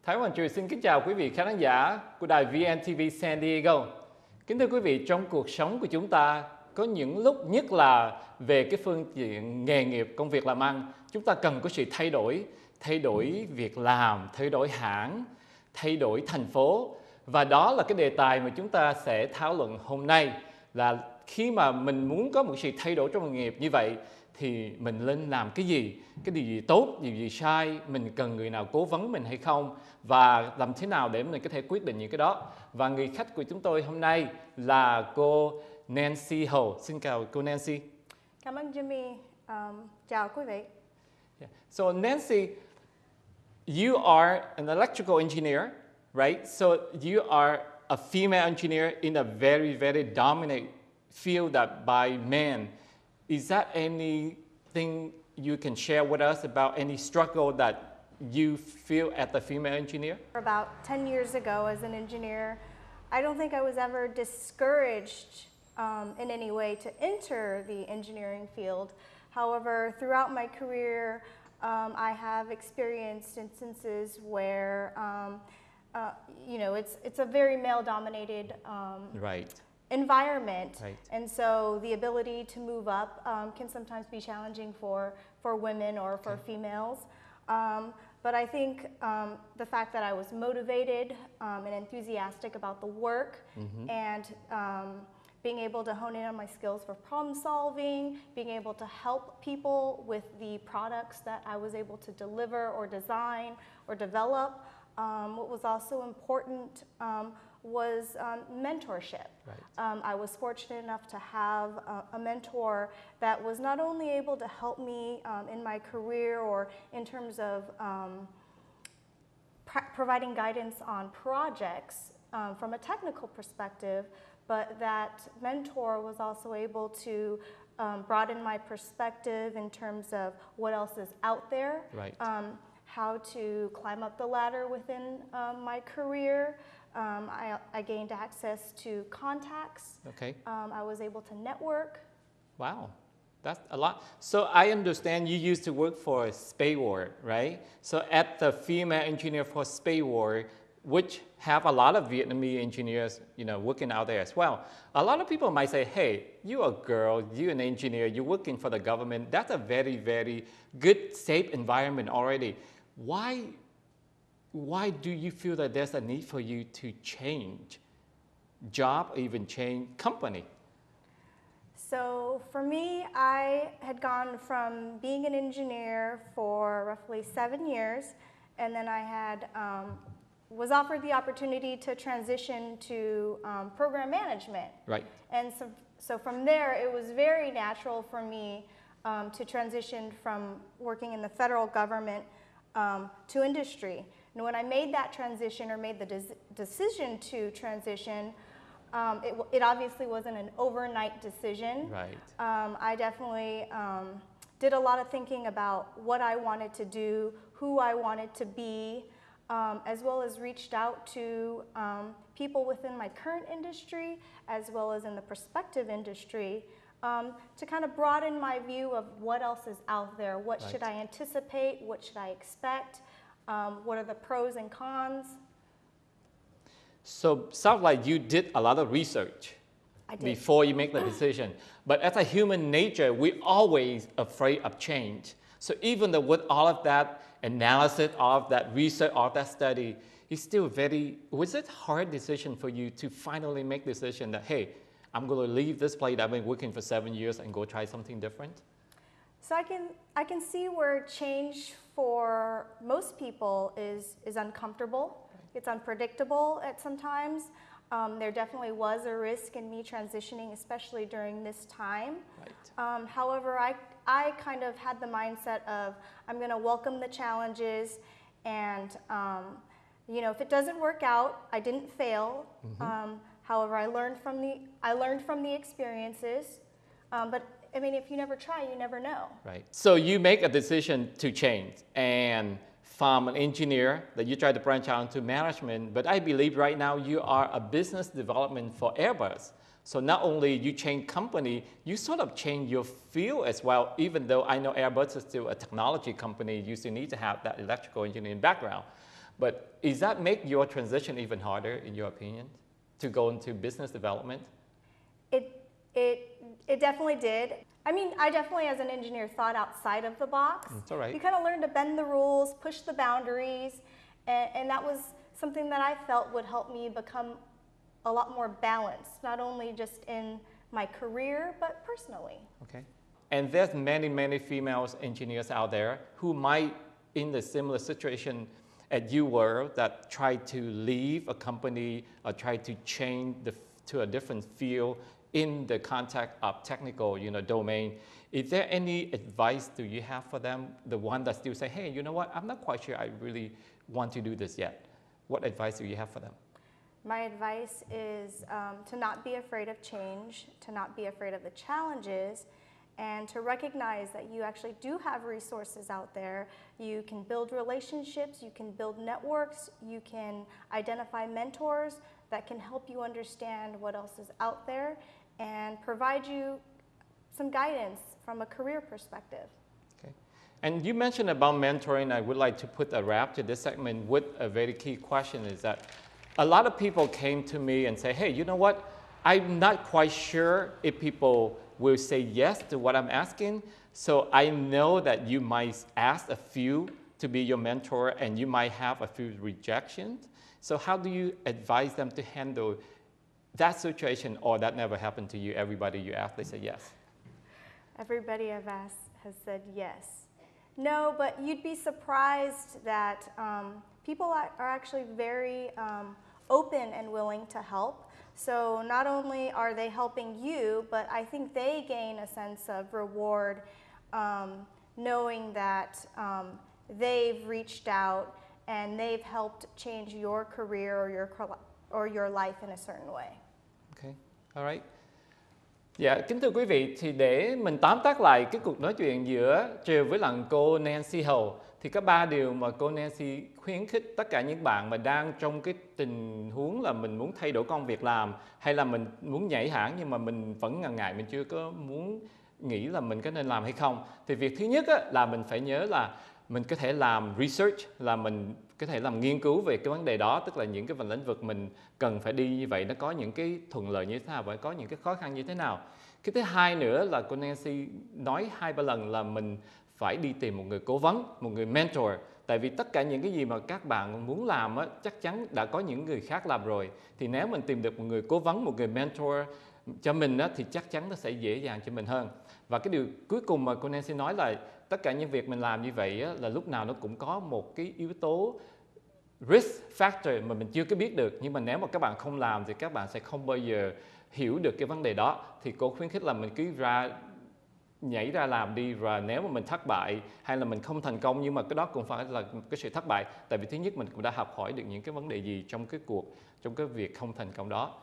Thái Hoàng Triều xin kính chào quý vị khán giả của đài VNTV San Diego. Kính thưa quý vị, trong cuộc sống của chúng ta có những lúc, nhất là về cái phương diện nghề nghiệp, công việc làm ăn, chúng ta cần có sự thay đổi việc làm, thay đổi hãng, thay đổi thành phố. Và đó là cái đề tài mà chúng ta sẽ thảo luận hôm nay, là khi mà mình muốn có một sự thay đổi trong nghề nghiệp như vậy thì mình nên làm cái gì điều gì tốt, điều gì sai, mình cần người nào cố vấn mình hay không, và làm thế nào để mình có thể quyết định những cái đó. Và người khách của chúng tôi hôm nay là cô Nancy Hồ. Xin chào cô Nancy. Cảm ơn Jimmy. Chào quý vị. So Nancy, you are an electrical engineer, right? So you are a female engineer in a very, very dominant field that by men. Is that anything you can share with us about any struggle that you feel as a female engineer? About 10 years ago as an engineer, I don't think I was ever discouraged in any way to enter the engineering field. However, throughout my career, I have experienced instances where, it's a very male-dominated environment, and so the ability to move up can sometimes be challenging for women or for females. But I think the fact that I was motivated and enthusiastic about the work, and being able to hone in on my skills for problem solving, being able to help people with the products that I was able to deliver or design or develop. What was also important was mentorship. I was fortunate enough to have a mentor that was not only able to help me in my career or in terms of providing guidance on projects from a technical perspective, but that mentor was also able to broaden my perspective in terms of what else is out there, how to climb up the ladder within my career. I gained access to contacts. I was able to network. Wow, that's a lot. So I understand you used to work for Spacewar, right? So at the female engineer for Spacewar, which have a lot of Vietnamese engineers, working out there as well. A lot of people might say, hey, you're a girl, you're an engineer, you're working for the government. That's a very, very good, safe environment already. Why do you feel that there's a need for you to change job or even change company? So for me, I had gone from being an engineer for roughly 7 years, and then I was offered the opportunity to transition to program management. And so from there, it was very natural for me to transition from working in the federal government to industry. And when I made that transition, or made the decision to transition, it obviously wasn't an overnight decision. I definitely did a lot of thinking about what I wanted to do, who I wanted to be, as well as reached out to people within my current industry, as well as in the prospective industry, to kind of broaden my view of what else is out there. What should I anticipate? What should I expect? What are the pros and cons? So sounds like you did a lot of research before you make the decision. But as a human nature, we're always afraid of change. So even though with all of that analysis, all of that research, all of that study, it's still was it a hard decision for you to finally make the decision that, hey, I'm going to leave this place I've been working for 7 years and go try something different? So I can see where change for most people is uncomfortable. It's unpredictable at some times. There definitely was a risk in me transitioning, especially during this time. However, I kind of had the mindset of, I'm going to welcome the challenges, and if it doesn't work out, I didn't fail. However, I learned from the experiences. But I mean, if you never try, you never know. So you make a decision to change, and from an engineer that you try to branch out into management. But I believe right now you are a business development for Airbus. So not only you change company, you sort of change your field as well, even though I know Airbus is still a technology company, you still need to have that electrical engineering background. But is that make your transition even harder, in your opinion, to go into business development? It definitely did. I mean, I definitely, as an engineer, thought outside of the box. It's all right. You kind of learn to bend the rules, push the boundaries, and that was something that I felt would help me become a lot more balanced, not only just in my career, but personally. Okay. And there's many female engineers out there who might in the similar situation as you were, that try to leave a company or try to change to a different field in the context of technical, domain. Is there any advice do you have for them? The one that still say, hey, you know what? I'm not quite sure I really want to do this yet. What advice do you have for them? My advice is to not be afraid of change, to not be afraid of the challenges, and to recognize that you actually do have resources out there. You can build relationships, you can build networks, you can identify mentors that can help you understand what else is out there and provide you some guidance from a career perspective. Okay. And you mentioned about mentoring. I would like to put a wrap to this segment with a very key question is that a lot of people came to me and say, hey, you know what? I'm not quite sure if people will say yes to what I'm asking. So I know that you might ask a few to be your mentor and you might have a few rejections. So how do you advise them to handle that situation, or that never happened to you? Everybody you ask, they say yes. Everybody I've asked has said yes. No, but you'd be surprised that people are actually very open and willing to help. So not only are they helping you, but I think they gain a sense of reward knowing that they've reached out and they've helped change your career or your life in a certain way. Okay, all right. Dạ, kính thưa quý vị, thì để mình tóm tắt lại cái cuộc nói chuyện giữa Triều với lần cô Nancy Hầu, thì có 3 điều mà cô Nancy khuyến khích tất cả những bạn mà đang trong cái tình huống là mình muốn thay đổi công việc làm hay là mình muốn nhảy hãng nhưng mà mình vẫn ngần ngại, mình chưa có muốn nghĩ là mình có nên làm hay không. Thì việc thứ nhất là mình phải nhớ là mình có thể làm research, là mình có thể làm nghiên cứu về cái vấn đề đó, tức là những cái lĩnh vực mình cần phải đi như vậy nó có những cái thuận lợi như thế nào và có những cái khó khăn như thế nào. Cái thứ hai nữa là cô Nancy nói 2-3 lần là mình phải đi tìm một người cố vấn, một người mentor. Tại vì tất cả những cái gì mà các bạn muốn làm chắc chắn đã có những người khác làm rồi. Thì nếu mình tìm được một người cố vấn, một người mentor cho mình thì chắc chắn nó sẽ dễ dàng cho mình hơn. Và cái điều cuối cùng mà cô Nancy nói là tất cả những việc mình làm như vậy là lúc nào nó cũng có một cái yếu tố risk factor mà mình chưa có biết được. Nhưng mà nếu mà các bạn không làm thì các bạn sẽ không bao giờ hiểu được cái vấn đề đó. Thì cô khuyến khích là mình cứ nhảy ra làm đi, và nếu mà mình thất bại hay là mình không thành công, nhưng mà cái đó cũng phải là cái sự thất bại. Tại vì thứ nhất mình cũng đã học hỏi được những cái vấn đề gì trong cái việc không thành công đó.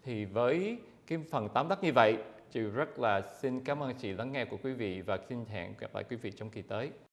Thì với cái phần tóm tắt như vậy, Triều rất là xin cảm ơn chị lắng nghe của quý vị và xin hẹn gặp lại quý vị trong kỳ tới.